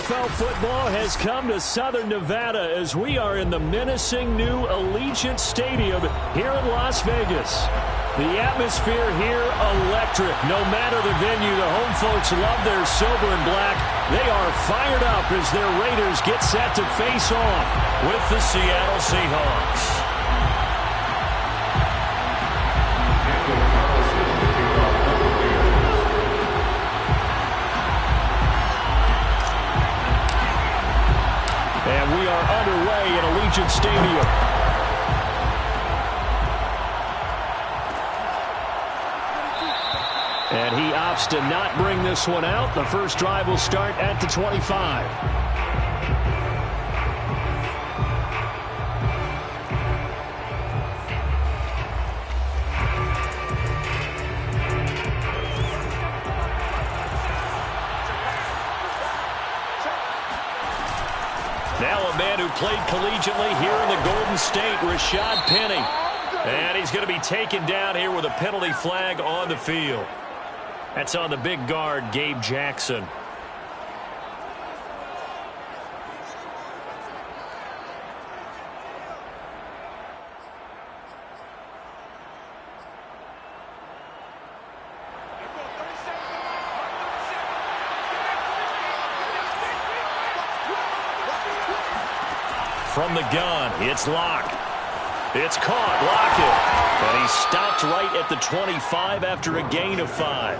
NFL football has come to Southern Nevada as we are in the menacing new Allegiant Stadium here in Las Vegas. The atmosphere here, electric. No matter the venue, the home folks love their silver and black. They are fired up as their Raiders get set to face off with the Seattle Seahawks. And we are underway at Allegiant Stadium. And he opts to not bring this one out. The first drive will start at the 25. Now a man who played collegiately here in the Golden State, Rashad Penny. And he's going to be taken down here with a penalty flag on the field. That's on the big guard, Gabe Jackson. From the gun, it's Locke. It's caught, Lockett. And he's stopped right at the 25 after a gain of 5.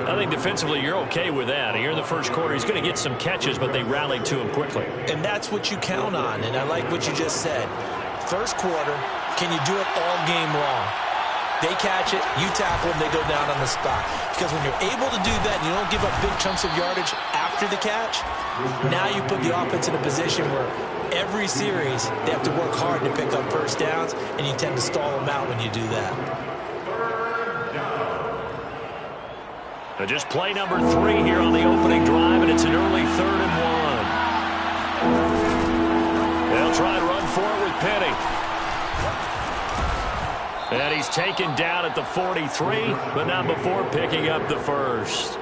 I think defensively you're okay with that. Here in the first quarter, he's going to get some catches, but they rallied to him quickly. And that's what you count on, and I like what you just said. First quarter, can you do it all game long? They catch it, you tackle them, they go down on the spot. Because when you're able to do that and you don't give up big chunks of yardage after the catch, now you put the offense in a position where every series they have to work hard to pick up first downs, and you tend to stall them out when you do that. So just play number 3 here on the opening drive, and it's an early 3rd and 1. They'll try and run for it with Penny. And he's taken down at the 43, but not before picking up the first.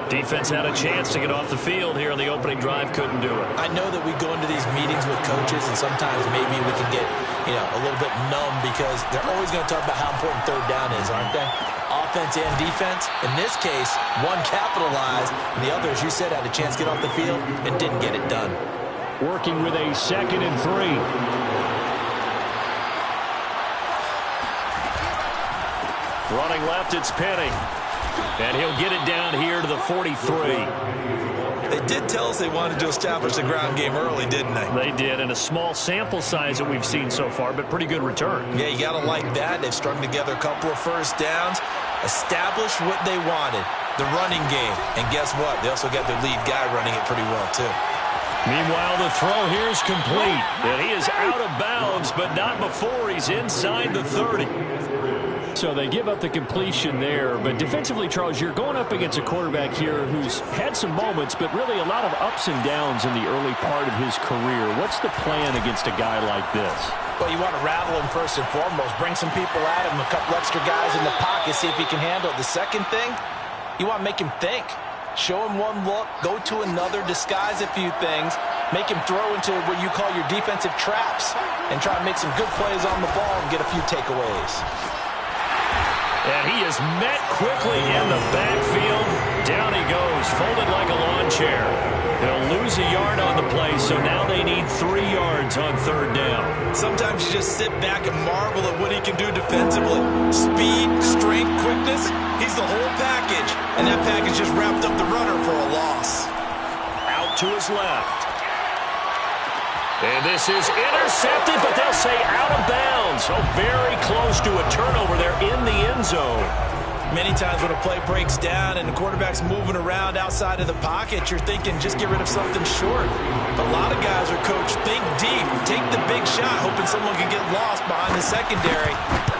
Defense had a chance to get off the field here on the opening drive, couldn't do it. I know that we go into these meetings with coaches, and sometimes maybe we can get, a little bit numb because they're always going to talk about how important third down is, aren't they? Offense and defense. In this case, one capitalized, and the other, as you said, had a chance to get off the field and didn't get it done. Working with a 2nd and 3. Running left, it's Penny. And he'll get it down here to the 43. They did tell us they wanted to establish the ground game early, didn't they? They did, and a small sample size that we've seen so far, but pretty good return. Yeah, you got to like that. They've strung together a couple of first downs, established what they wanted, the running game. And guess what? They also got their lead guy running it pretty well, too. Meanwhile, the throw here is complete. And he is out of bounds, but not before he's inside the 30. So they give up the completion there. But defensively, Charles, you're going up against a quarterback here who's had some moments, but really a lot of ups and downs in the early part of his career. What's the plan against a guy like this? Well, you want to rattle him first and foremost. Bring some people at him, a couple extra guys in the pocket, see if he can handle it. The second thing, you want to make him think. Show him one look, go to another, disguise a few things, make him throw into what you call your defensive traps, and try to make some good plays on the ball and get a few takeaways. And he is met quickly in the backfield. Down he goes, folded like a lawn chair. They'll lose a yard on the play, so now they need 3 yards on 3rd down. Sometimes you just sit back and marvel at what he can do defensively. Speed, strength, quickness, he's the whole package. And that package just wrapped up the runner for a loss. Out to his left. And this is intercepted, but they'll say out of bounds. So very close to a turnover there in the end zone. Many times when a play breaks down and the quarterback's moving around outside of the pocket, you're thinking just get rid of something short. But a lot of guys are coached, think deep, take the big shot, hoping someone can get lost behind the secondary.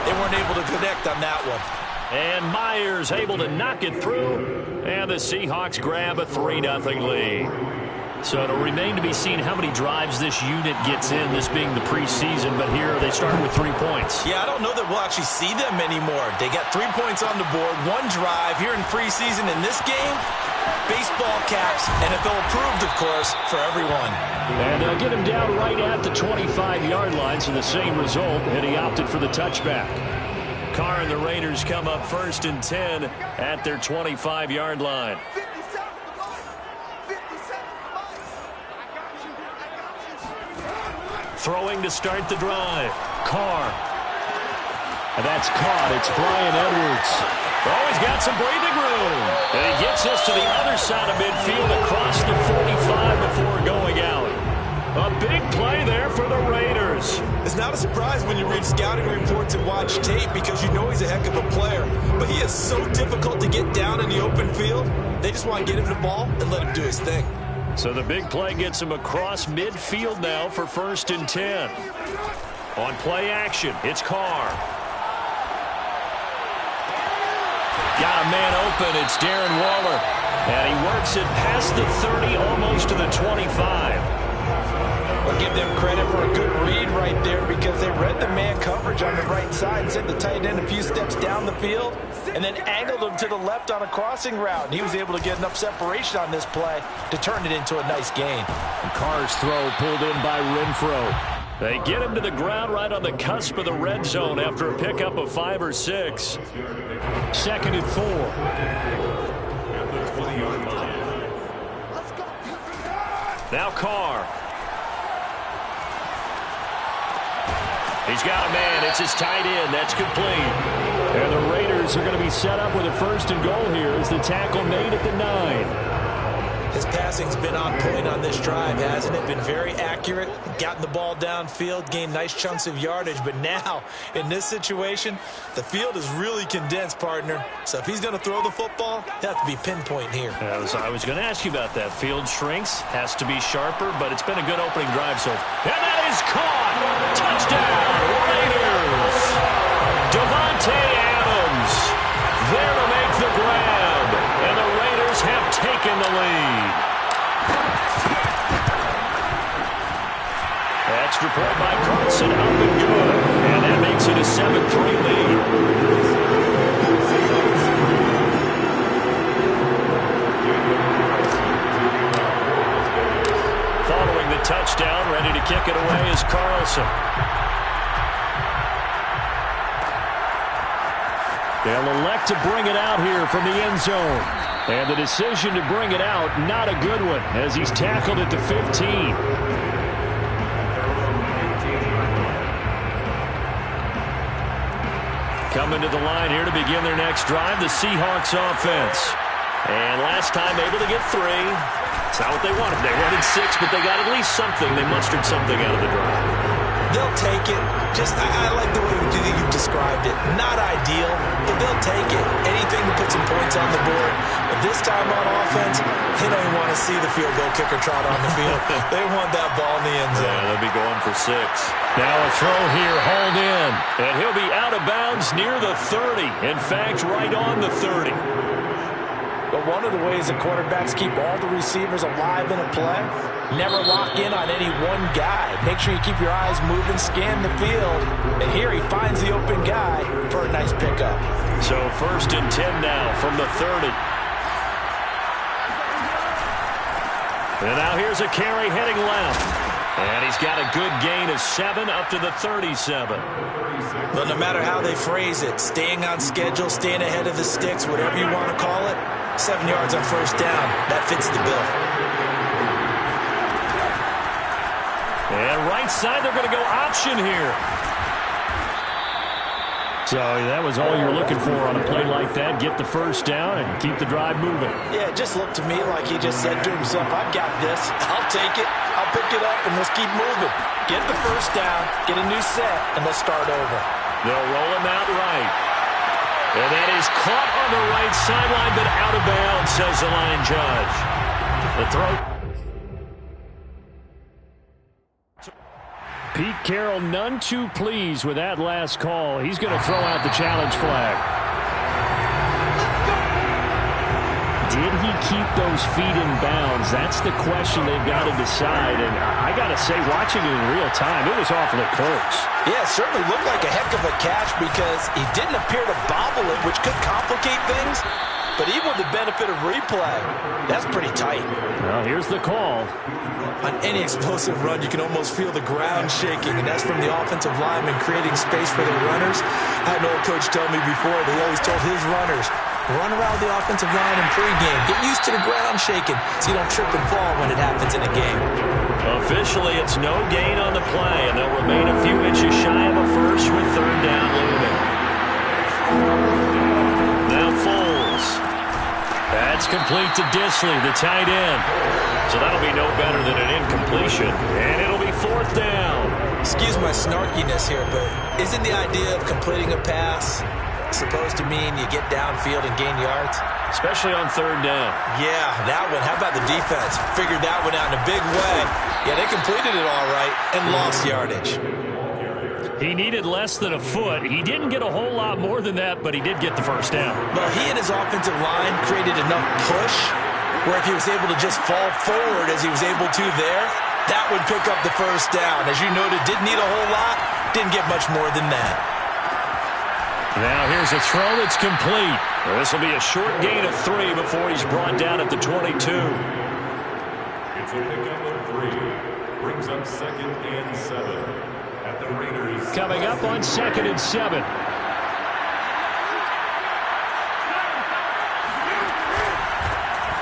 They weren't able to connect on that one. And Myers able to knock it through. And the Seahawks grab a 3-0 lead. So it'll remain to be seen how many drives this unit gets in, this being the preseason. But here they start with 3 points. Yeah, I don't know that we'll actually see them anymore. They got 3 points on the board, 1 drive here in preseason. In this game, baseball caps, NFL approved, of course, for everyone. And they'll get him down right at the 25-yard line, so the same result, and he opted for the touchback. Carr and the Raiders come up 1st and 10 at their 25-yard line. Throwing to start the drive. Carr. And that's caught. It's Bryan Edwards. Oh, he's got some breathing room. And he gets us to the other side of midfield across the 45 before going out. A big play there for the Raiders. It's not a surprise when you read scouting reports and watch tape because you know he's a heck of a player. But he is so difficult to get down in the open field. They just want to get him the ball and let him do his thing. So the big play gets him across midfield now for 1st and 10. On play action, it's Carr. Got a man open. It's Darren Waller. And he works it past the 30, almost to the 25. I'll give them credit for a good read right there because they read the man coverage on the right side and sent the tight end a few steps down the field and then angled him to the left on a crossing route. And he was able to get enough separation on this play to turn it into a nice gain. And Carr's throw pulled in by Renfro. They get him to the ground right on the cusp of the red zone after a pickup of 5 or 6. 2nd and 4. Now Carr. He's got a man. It's his tight end. That's complete. And the Raiders are going to be set up with a 1st and goal here as the tackle made at the 9. His passing's been on point on this drive, hasn't it? Been very accurate, gotten the ball downfield, gained nice chunks of yardage. But now, in this situation, the field is really condensed, partner. So if he's going to throw the football, he'll have to be pinpoint here. I was going to ask you about that. Field shrinks, has to be sharper, but it's been a good opening drive so far. And that is caught! Touchdown, Raiders! Devontae Adams there to make the grab. And the Raiders have taken the lead. Extra point by Carlson, up and good. And that makes it a 7-3 lead. Following the touchdown, ready to kick it away is Carlson. They'll elect to bring it out here from the end zone. And the decision to bring it out, not a good one, as he's tackled at the 15. Coming to the line here to begin their next drive, the Seahawks offense. And last time able to get 3. It's not what they wanted. They wanted 6, but they got at least something. They mustered something out of the drive. They'll take it. I like the way you've described it. Not ideal, but they'll take it. Anything to put some points on the board. But this time on offense, they don't even want to see the field goal kicker trot on the field. They want that ball in the end zone. Yeah, they'll be going for 6. Now a throw here, hauled in. And he'll be out of bounds near the 30. In fact, right on the 30. But one of the ways the quarterbacks keep all the receivers alive in a play, never lock in on any one guy. Make sure you keep your eyes moving, scan the field. And here he finds the open guy for a nice pickup. So 1st and 10 now from the 30. And now here's a carry heading left. And he's got a good gain of 7 up to the 37. But no matter how they phrase it, staying on schedule, staying ahead of the sticks, whatever you want to call it, 7 yards on 1st down. That fits the bill. And right side, they're going to go option here. So that was all you're looking for on a play like that. Get the 1st down and keep the drive moving. Yeah, it just looked to me like he just said to himself, I've got this. I'll take it. I'll pick it up, and let's keep moving. Get the 1st down, get a new set, and let's start over. They'll roll him out right. And that is caught on the right sideline, but out of bounds, says the line judge. The throw. Pete Carroll, none too pleased with that last call. He's going to throw out the challenge flag. did he keep those feet in bounds? That's the question they've got to decide. And I got to say, watching it in real time, it was awfully close. Yeah, it certainly looked like a heck of a catch because he didn't appear to bobble it, which could complicate things. But even with the benefit of replay, that's pretty tight. Well, here's the call. On any explosive run, you can almost feel the ground shaking, and that's from the offensive linemen creating space for their runners. I had an old coach tell me before, they always told his runners, run around the offensive line in pregame. Get used to the ground shaking so you don't trip and fall when it happens in a game. Officially, it's no gain on the play, and they'll remain a few inches shy of a first with third down looming. Now Foles. That's complete to Disley, the tight end. So that'll be no better than an incompletion, and it'll be fourth down. Excuse my snarkiness here, but isn't the idea of completing a pass supposed to mean you get downfield and gain yards? Especially on third down. Yeah, that one. How about the defense? Figured that one out in a big way. Yeah, they completed it all right and lost yardage. He needed less than a foot. He didn't get a whole lot more than that, but he did get the first down. Well, he and his offensive line created enough push where if he was able to just fall forward as he was able to there, that would pick up the first down. As you noted, didn't need a whole lot, didn't get much more than that. Now here's a throw that's complete. This will be a short gain of 3 before he's brought down at the 22. It's a pickup of 3. Brings up 2nd and 7. At the Raiders. Coming up on 2nd and 7.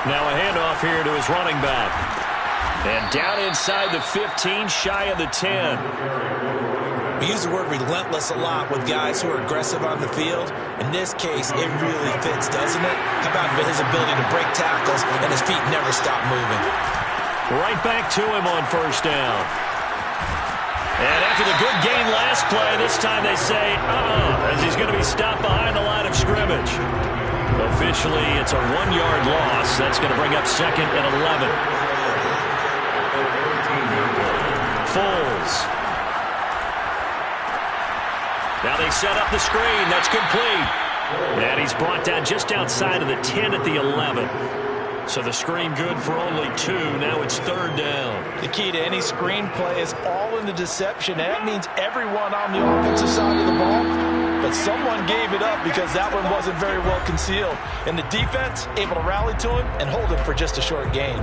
Now a handoff here to his running back. And down inside the 15, shy of the 10. We use the word relentless a lot with guys who are aggressive on the field. In this case, it really fits, doesn't it? How about his ability to break tackles and his feet never stop moving? Right back to him on first down. And after the good gain last play, this time they say, as he's going to be stopped behind the line of scrimmage. Officially, it's a 1-yard loss. That's going to bring up 2nd and 11. Foles. Now they set up the screen. That's complete. And he's brought down just outside of the 10 at the 11. So the screen good for only 2. Now it's third down. The key to any screen play is all in the deception. That means everyone on the offensive side of the ball. But someone gave it up because that one wasn't very well concealed. And the defense able to rally to him and hold him for just a short gain.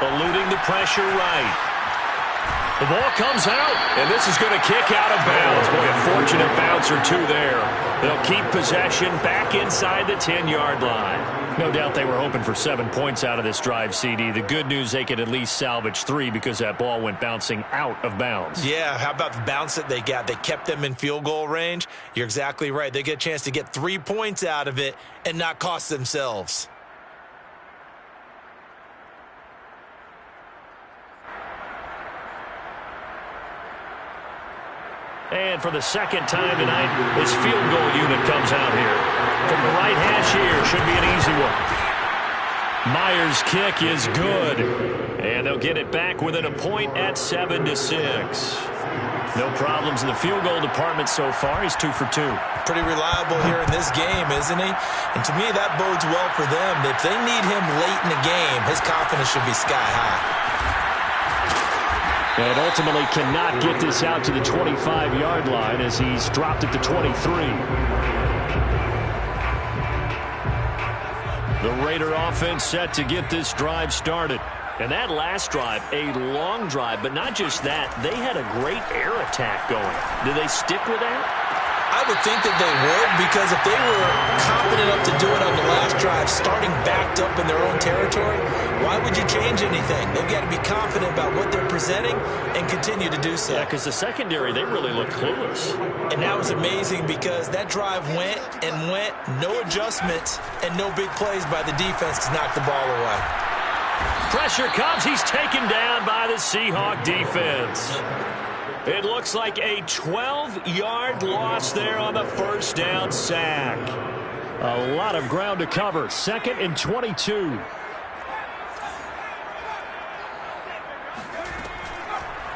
Eluding the pressure right. The ball comes out, and this is going to kick out of bounds. Boy, a fortunate bounce or 2 there. They'll keep possession back inside the 10-yard line. No doubt they were hoping for 7 points out of this drive, CD. The good news, they could at least salvage 3 because that ball went bouncing out of bounds. Yeah, how about the bounce that they got? They kept them in field goal range. You're exactly right. They get a chance to get 3 points out of it and not cost themselves. And for the second time tonight, his field goal unit comes out here. From the right hash here, should be an easy one. Myers' kick is good. And they'll get it back within a point at 7-6. No problems in the field goal department so far. He's 2 for 2. Pretty reliable here in this game, isn't he? And to me, that bodes well for them. If they need him late in the game, his confidence should be sky high. And ultimately cannot get this out to the 25-yard line as he's dropped at the 23. The Raider offense set to get this drive started. And that last drive, a long drive, but not just that. They had a great air attack going. Do they stick with that? I would think that they would, because if they were confident enough to do it on the last drive, starting backed up in their own territory, why would you change anything? They've got to be confident about what they're presenting and continue to do so. Yeah, because the secondary, they really look clueless. And that was amazing because that drive went and went, no adjustments, and no big plays by the defense to knock the ball away. Pressure comes. He's taken down by the Seahawk defense. It looks like a 12-yard loss there on the first down sack. A lot of ground to cover. 2nd and 22.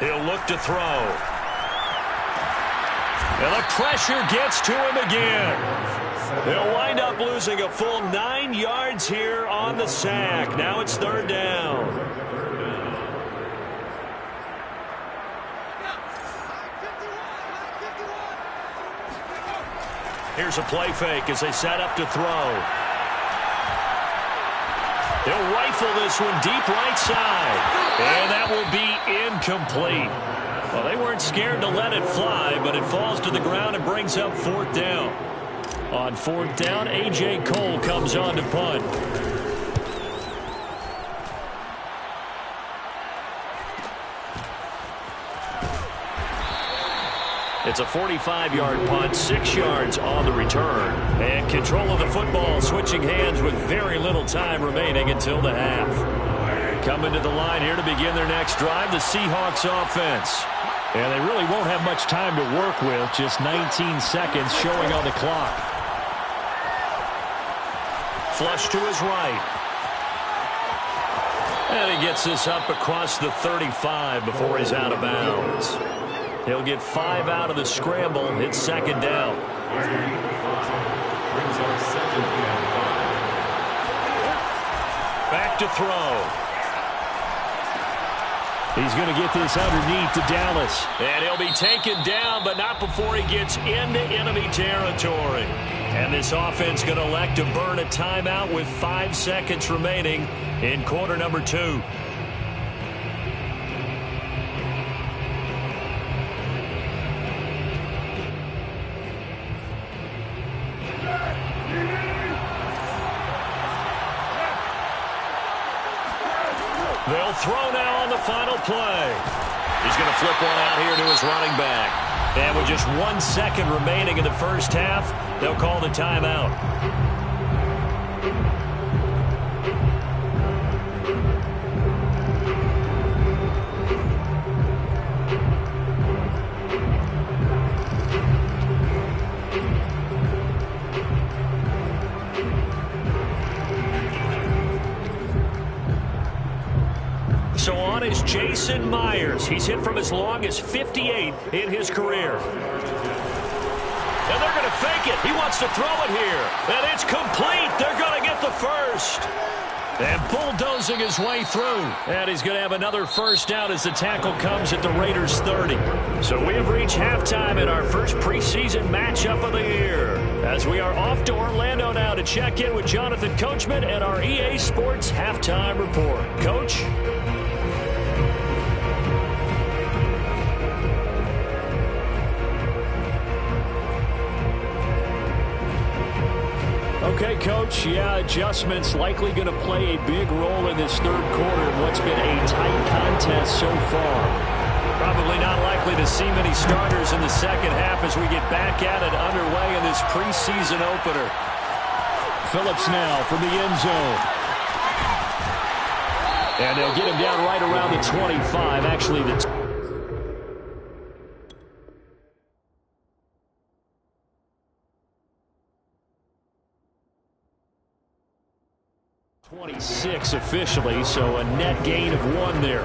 He'll look to throw. And the pressure gets to him again. He'll wind up losing a full 9 yards here on the sack. Now it's 3rd down. Here's a play fake as they set up to throw. He'll rifle this one deep right side. And that will be incomplete. Well, they weren't scared to let it fly, but it falls to the ground and brings up 4th down. On 4th down, A.J. Cole comes on to punt. It's a 45-yard punt, 6 yards on the return. And control of the football switching hands with very little time remaining until the half. Coming to the line here to begin their next drive, the Seahawks offense. And they really won't have much time to work with, just 19 seconds showing on the clock. Flush to his right. And he gets this up across the 35 before he's out of bounds. He'll get 5 out of the scramble. It's 2nd down. Back to throw. He's going to get this underneath to Dallas. And he'll be taken down, but not before he gets into enemy territory. And this offense going to elect to burn a timeout with 5 seconds remaining in quarter number 2. They'll throw now on the final play. He's going to flip one out here to his running back. And with just 1 second remaining in the first half, they'll call the timeout. So on is Jason Myers. He's hit from as long as 58 in his career. And they're going to fake it. He wants to throw it here. And it's complete. They're going to get the first. And bulldozing his way through. And he's going to have another first down as the tackle comes at the Raiders' 30. So we have reached halftime in our first preseason matchup of the year. As we are off to Orlando now to check in with Jonathan Coachman and our EA Sports halftime report. Coach? Okay, Coach, adjustments likely going to play a big role in this third quarter in what's been a tight contest so far. Probably not likely to see many starters in the second half as we get back at it underway in this preseason opener. Phillips now from the end zone. And they'll get him down right around the 25, actually the 26 officially, so a net gain of 1 there.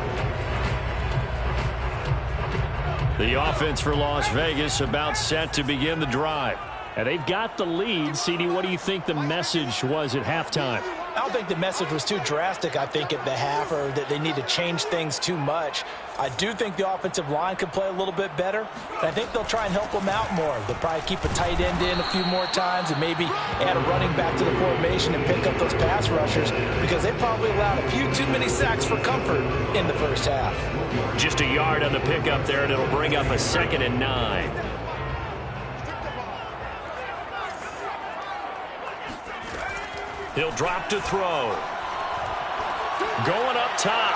The offense for Las Vegas about set to begin the drive. And they've got the lead. CD, what do you think the message was at halftime? I don't think the message was too drastic, I think, at the half, or that they need to change things too much. I do think the offensive line could play a little bit better. And I think they'll try and help them out more. They'll probably keep a tight end in a few more times and maybe add a running back to the formation and pick up those pass rushers because they probably allowed a few too many sacks for comfort in the first half. Just a yard on the pickup there, and it'll bring up a 2nd and 9. He'll drop to throw. Going up top.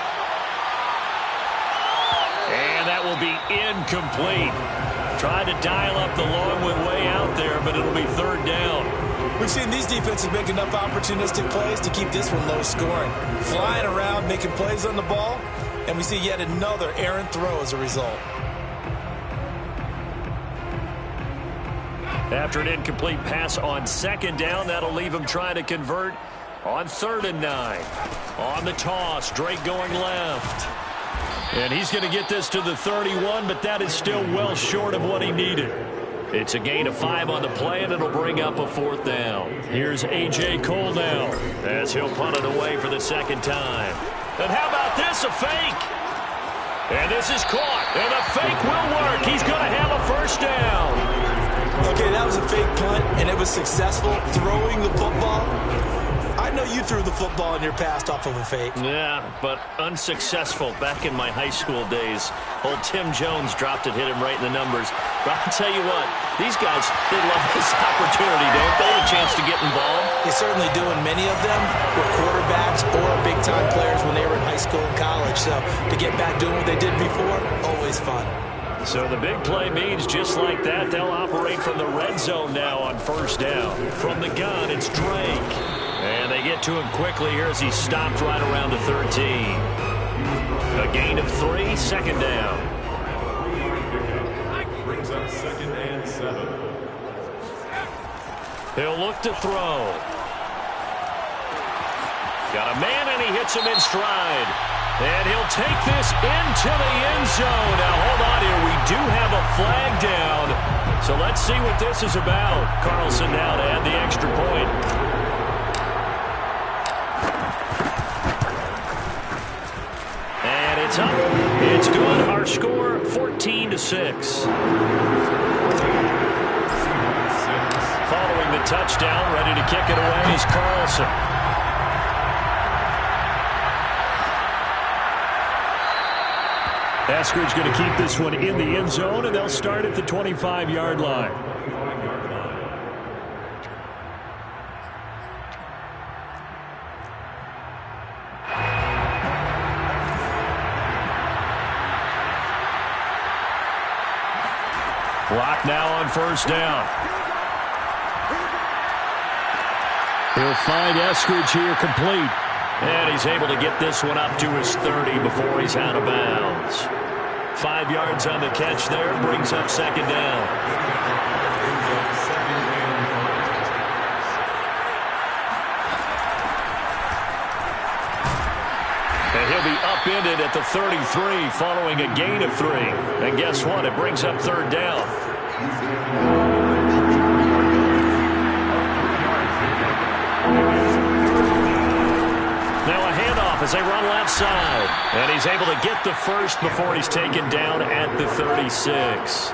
And that will be incomplete. Tried to dial up the long way out there, but it'll be 3rd down. We've seen these defenses make enough opportunistic plays to keep this one low scoring. Flying around, making plays on the ball, and we see yet another errant throw as a result. After an incomplete pass on second down, that'll leave him trying to convert on 3rd and 9. On the toss, Drake going left. And he's going to get this to the 31, but that is still well short of what he needed. It's a gain of 5 on the play, and it'll bring up a 4th down. Here's A.J. Cole now as he'll punt it away for the 2nd time. And how about this, a fake? And this is caught, and the fake will work. He's going to have a 1st down. Okay, that was a fake punt, and it was successful throwing the football. I know you threw the football in your past off of a fake. Yeah, but unsuccessful back in my high school days. Old Tim Jones dropped it, hit him right in the numbers. But I'll tell you what, these guys, they love this opportunity, don't they? A chance to get involved. They certainly do, and many of them were quarterbacks or big-time players when they were in high school and college. So to get back doing what they did before, always fun. So the big play means just like that, they'll operate from the red zone now on 1st down. From the gun, it's Drake. And they get to him quickly here as he stopped right around the 13. A gain of 3, 2nd down. Brings up 2nd and 7. He'll look to throw. Got a man, and he hits him in stride. And he'll take this into the end zone. Now, hold on here. We do have a flag down. So let's see what this is about. Carlson now to add the extra point. It's up. It's good. Our score, 14-6. Following the touchdown, ready to kick it away is Carlson. Eskridge going to keep this one in the end zone, and they'll start at the 25-yard line. Block now on 1st down. He'll find Eskridge here complete. And he's able to get this one up to his 30 before he's out of bounds. 5 yards on the catch there, brings up 2nd down. And he'll be upended at the 33 following a gain of 3. And guess what? It brings up 3rd down. Now a handoff as they run left side. And he's able to get the 1st before he's taken down at the 36.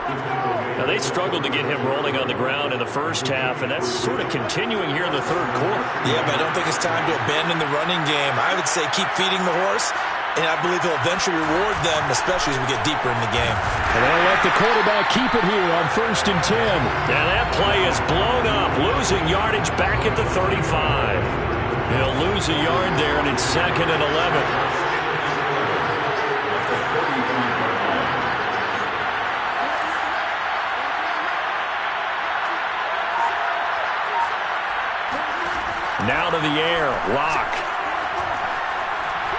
Now they struggled to get him rolling on the ground in the 1st half, and that's sort of continuing here in the 3rd quarter. Yeah, but I don't think it's time to abandon the running game. I would say keep feeding the horse, and I believe he'll eventually reward them, especially as we get deeper in the game. And they'll let the quarterback keep it here on 1st and 10. And that play is blown up, losing yardage back at the 35. He'll lose a yard there, and it's 2nd and 11. Now to the air, Locke.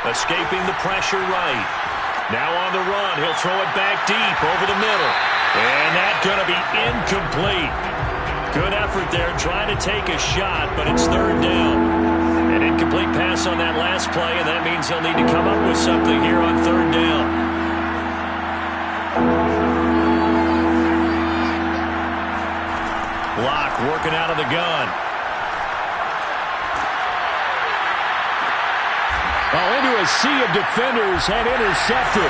Escaping the pressure right. Now on the run, he'll throw it back deep over the middle. And that's going to be incomplete. Good effort there, trying to take a shot, but it's 3rd down. An incomplete pass on that last play, and that means he'll need to come up with something here on 3rd down. Locke working out of the gun. Into a sea of defenders and intercepted.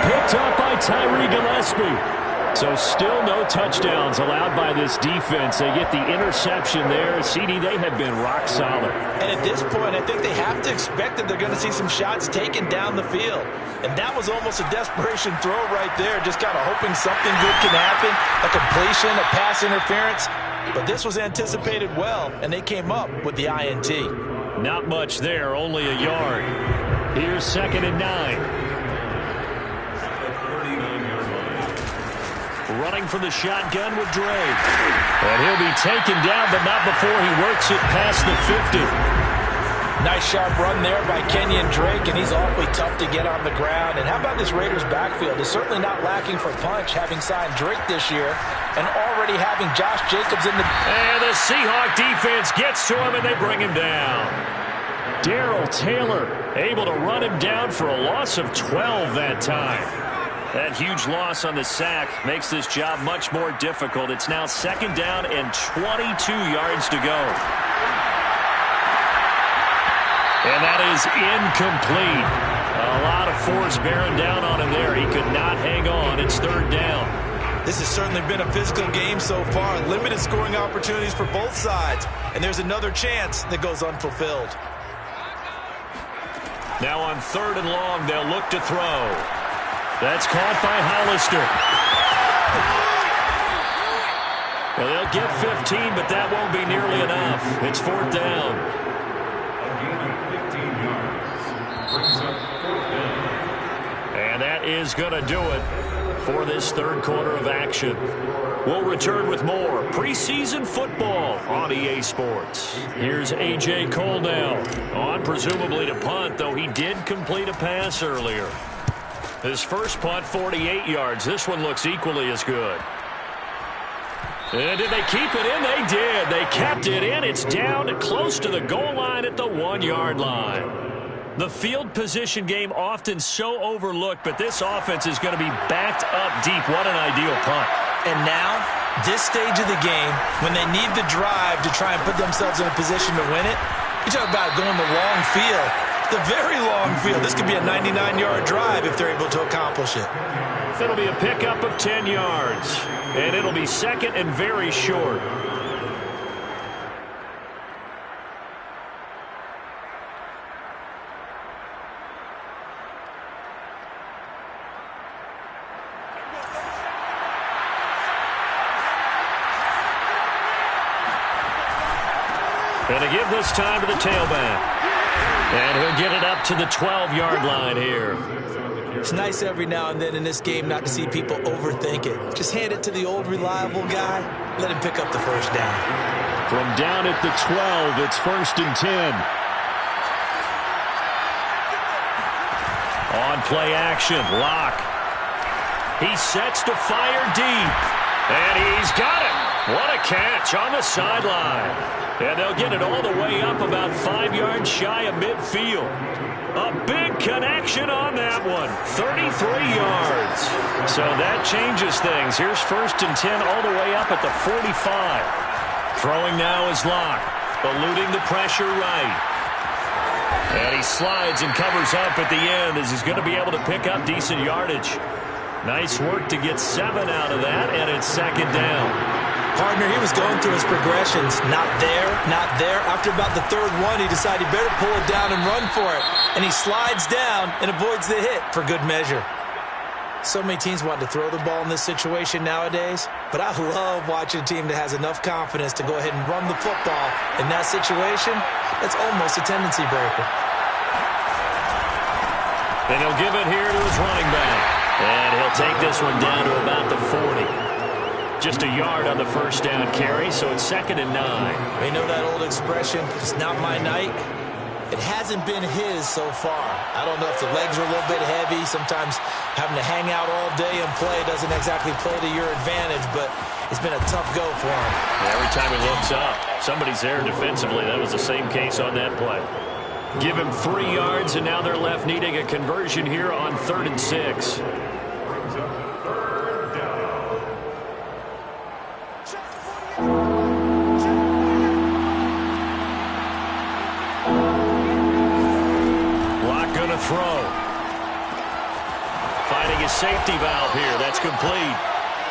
Picked up by Tyree Gillespie. So still no touchdowns allowed by this defense. They get the interception there. CD, they have been rock solid. And at this point, I think they have to expect that they're going to see some shots taken down the field. And that was almost a desperation throw right there. Just kind of hoping something good can happen. A completion, a pass interference. But this was anticipated well, and they came up with the INT. Not much there, only a yard. Here's 2nd and 9. Running from the shotgun with Drake. And he'll be taken down, but not before he works it past the 50. Nice sharp run there by Kenyon Drake, and he's awfully tough to get on the ground. And how about this Raiders backfield? It's certainly not lacking for punch, having signed Drake this year and already having Josh Jacobs in the... And the Seahawk defense gets to him, and they bring him down. Darrell Taylor able to run him down for a loss of 12 that time. That huge loss on the sack makes this job much more difficult. It's now 2nd down and 22 yards to go. And that is incomplete. A lot of force bearing down on him there. He could not hang on. It's 3rd down. This has certainly been a physical game so far. Limited scoring opportunities for both sides. And there's another chance that goes unfulfilled. Now on 3rd and long, they'll look to throw. That's caught by Hollister. Well, they'll get 15, but that won't be nearly enough. It's 4th down. And that is going to do it for this 3rd quarter of action. We'll return with more preseason football on EA Sports. Here's A.J. Cole now, on presumably to punt, though he did complete a pass earlier. His first punt, 48 yards. This one looks equally as good. And did they keep it in? They did. They kept it in. It's down close to the goal line at the 1-yard line. The field position game often so overlooked, but this offense is going to be backed up deep. What an ideal punt. And now, this stage of the game, when they need the drive to try and put themselves in a position to win it, you talk about going the long field, the very long field. This could be a 99-yard drive if they're able to accomplish it. It'll be a pickup of 10 yards, and it'll be 2nd and very short. And to give this time to the tailback. And he'll get it up to the 12-yard line here. It's nice every now and then in this game not to see people overthink it. Just hand it to the old reliable guy. Let him pick up the 1st down. From down at the 12, it's 1st and 10. On play action, Locke. He sets to fire deep. And he's got it. What a catch on the sideline. And they'll get it all the way up about 5 yards shy of midfield. A big connection on that one. 33 yards. So that changes things. Here's 1st and 10 all the way up at the 45. Throwing now is Locke. Eluding the pressure right. And he slides and covers up at the end as he's going to be able to pick up decent yardage. Nice work to get 7 out of that, and it's 2nd down. Partner, he was going through his progressions. Not there, not there. After about the 3rd one, he decided he better pull it down and run for it. And he slides down and avoids the hit for good measure. So many teams want to throw the ball in this situation nowadays, but I love watching a team that has enough confidence to go ahead and run the football. In that situation, that's almost a tendency breaker. And he'll give it here to his running back. And he'll take this one down to about the 40. Just a yard on the 1st down carry, so it's 2nd and 9. They know that old expression, it's not my night. It hasn't been his so far. I don't know if the legs are a little bit heavy. Sometimes having to hang out all day and play doesn't exactly play to your advantage, but it's been a tough go for him. Every time he looks up, somebody's there defensively. That was the same case on that play. Give him 3 yards, and now they're left needing a conversion here on 3rd and 6. Locke gonna throw. Finding his safety valve here. That's complete.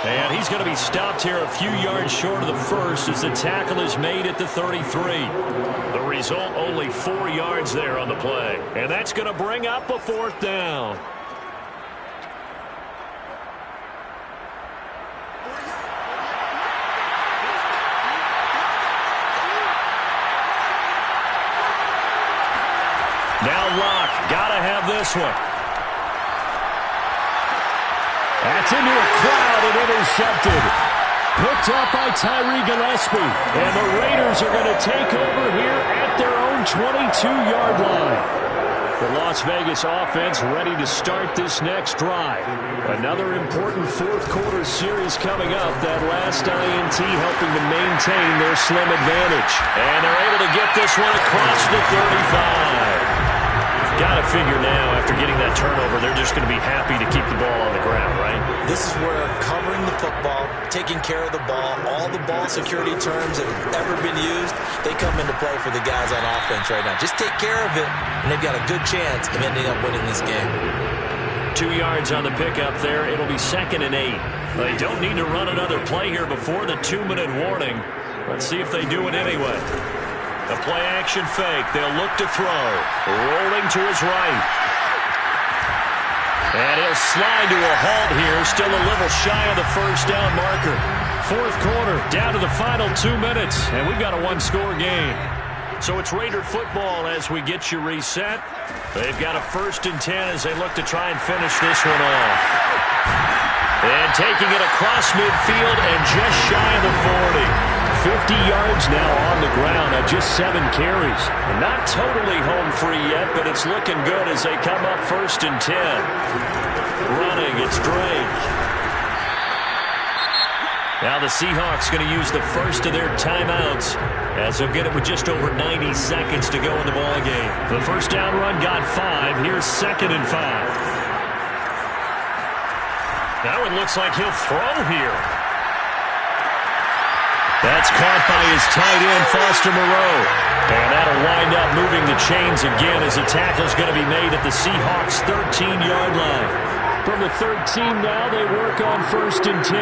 And he's going to be stopped here a few yards short of the 1st as the tackle is made at the 33. The result, only 4 yards there on the play. And that's going to bring up a 4th down. Now Locke, got to have this one. That's into a crowd and intercepted. Picked up by Tyree Gillespie. And the Raiders are going to take over here at their own 22-yard line. The Las Vegas offense ready to start this next drive. Another important fourth quarter series coming up. That last INT helping to maintain their slim advantage. And they're able to get this one across the 35. Got to figure now, after getting that turnover, they're just going to be happy to keep the ball on the ground, right? This is where covering the football, taking care of the ball, all the ball security terms that have ever been used, they come into play for the guys on offense right now. Just take care of it, and they've got a good chance of ending up winning this game. 2 yards on the pickup there. It'll be 2nd and 8. They don't need to run another play here before the 2-minute warning. Let's see if they do it anyway. A play-action fake. They'll look to throw. Rolling to his right. And he'll slide to a halt here. Still a little shy of the first down marker. Fourth quarter, down to the final 2 minutes. And we've got a one-score game. So it's Raider football as we get you reset. They've got a 1st and 10 as they look to try and finish this one off. And taking it across midfield and just shy of the 40. 50 yards now on the ground at just 7 carries. And not totally home free yet, but it's looking good as they come up 1st and 10. Running, it's Drake. Now the Seahawks going to use the first of their timeouts as they'll get it with just over 90 seconds to go in the ballgame. The first down run got 5. Here's 2nd and 5. Now it looks like he'll throw here. That's caught by his tight end, Foster Moreau. And that'll wind up moving the chains again as the tackle's going to be made at the Seahawks' 13-yard line. From the 13 now, they work on 1st and 10.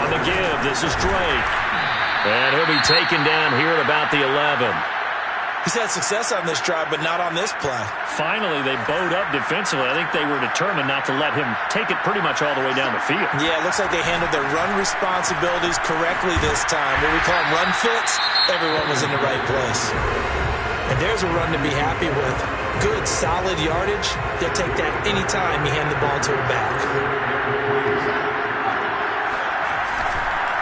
On the give, this is Drake. And he'll be taken down here at about the 11. He's had success on this drive, but not on this play. Finally, they bowed up defensively. I think they were determined not to let him take it pretty much all the way down the field. Yeah, it looks like they handled their run responsibilities correctly this time. What we call them run fits, everyone was in the right place. And there's a run to be happy with. Good, solid yardage. He'll take that anytime you hand the ball to a back.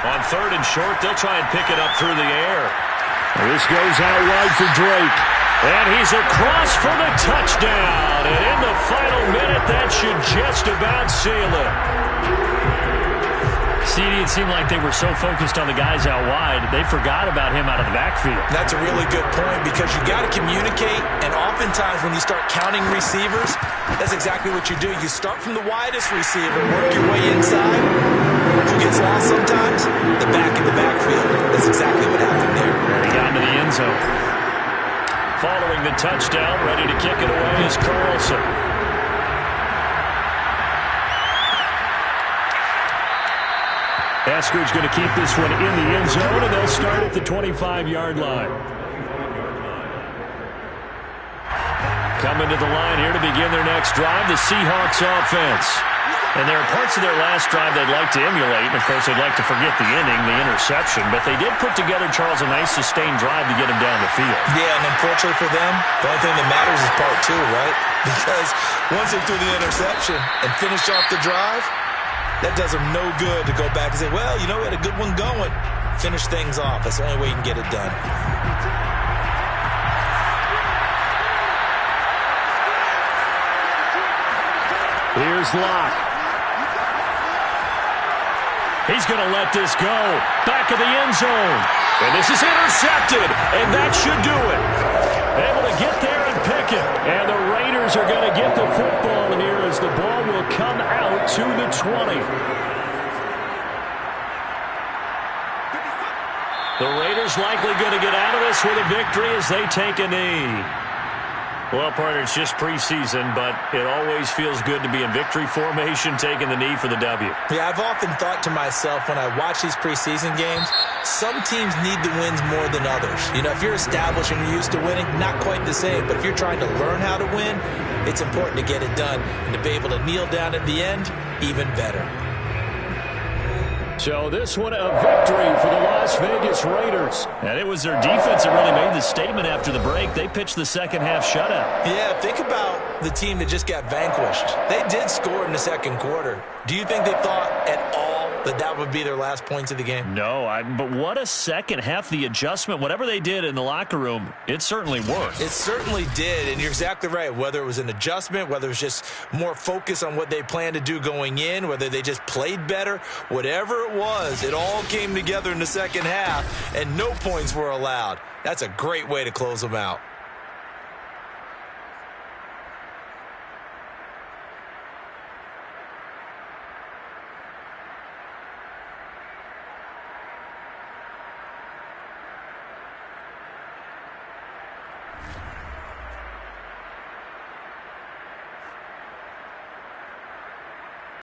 On 3rd and short, they'll try and pick it up through the air. This goes out wide for Drake. And he's across for the touchdown. And in the final minute, that should just about seal it. CD, it seemed like they were so focused on the guys out wide, they forgot about him out of the backfield. That's a really good point because you got to communicate. And oftentimes when you start counting receivers, that's exactly what you do. You start from the widest receiver, work your way inside. Who gets lost sometimes? The back in the backfield. That's exactly what happened there. And he got into the end zone. Following the touchdown, ready to kick it away is Carlson. Eskridge going to keep this one in the end zone, and they'll start at the 25-yard line. Coming to the line here to begin their next drive, the Seahawks offense. And there are parts of their last drive they'd like to emulate, and of course they'd like to forget the inning, the interception, but they did put together, Charles, a nice sustained drive to get him down the field. Yeah, and unfortunately for them, the only thing that matters is part 2, right? Because once they threw the interception and finished off the drive, that does them no good to go back and say, well, you know, we had a good one going. Finish things off. That's the only way you can get it done. Here's Locke. He's going to let this go. Back of the end zone. And this is intercepted. And that should do it. Able to get there and pick it. And the Raiders are going to get the football here as the ball will come out to the 20. The Raiders likely going to get out of this with a victory as they take a knee. Well, partner, it's just preseason, but it always feels good to be in victory formation, taking the knee for the W. Yeah, I've often thought to myself when I watch these preseason games, some teams need the wins more than others. You know, if you're established and you're used to winning, not quite the same. But if you're trying to learn how to win, it's important to get it done. And to be able to kneel down at the end, even better. So this one a victory for the Las Vegas Raiders. And it was their defense that really made the statement after the break. They pitched the second half shutout. Yeah, think about the team that just got vanquished. They did score in the second quarter. Do you think they thought at all that would be their last points of the game? No, but what a second half. The adjustment, whatever they did in the locker room, it certainly worked. It certainly did, and you're exactly right. Whether it was an adjustment, whether it was just more focus on what they planned to do going in, whether they just played better, whatever it was, it all came together in the second half, and no points were allowed. That's a great way to close them out.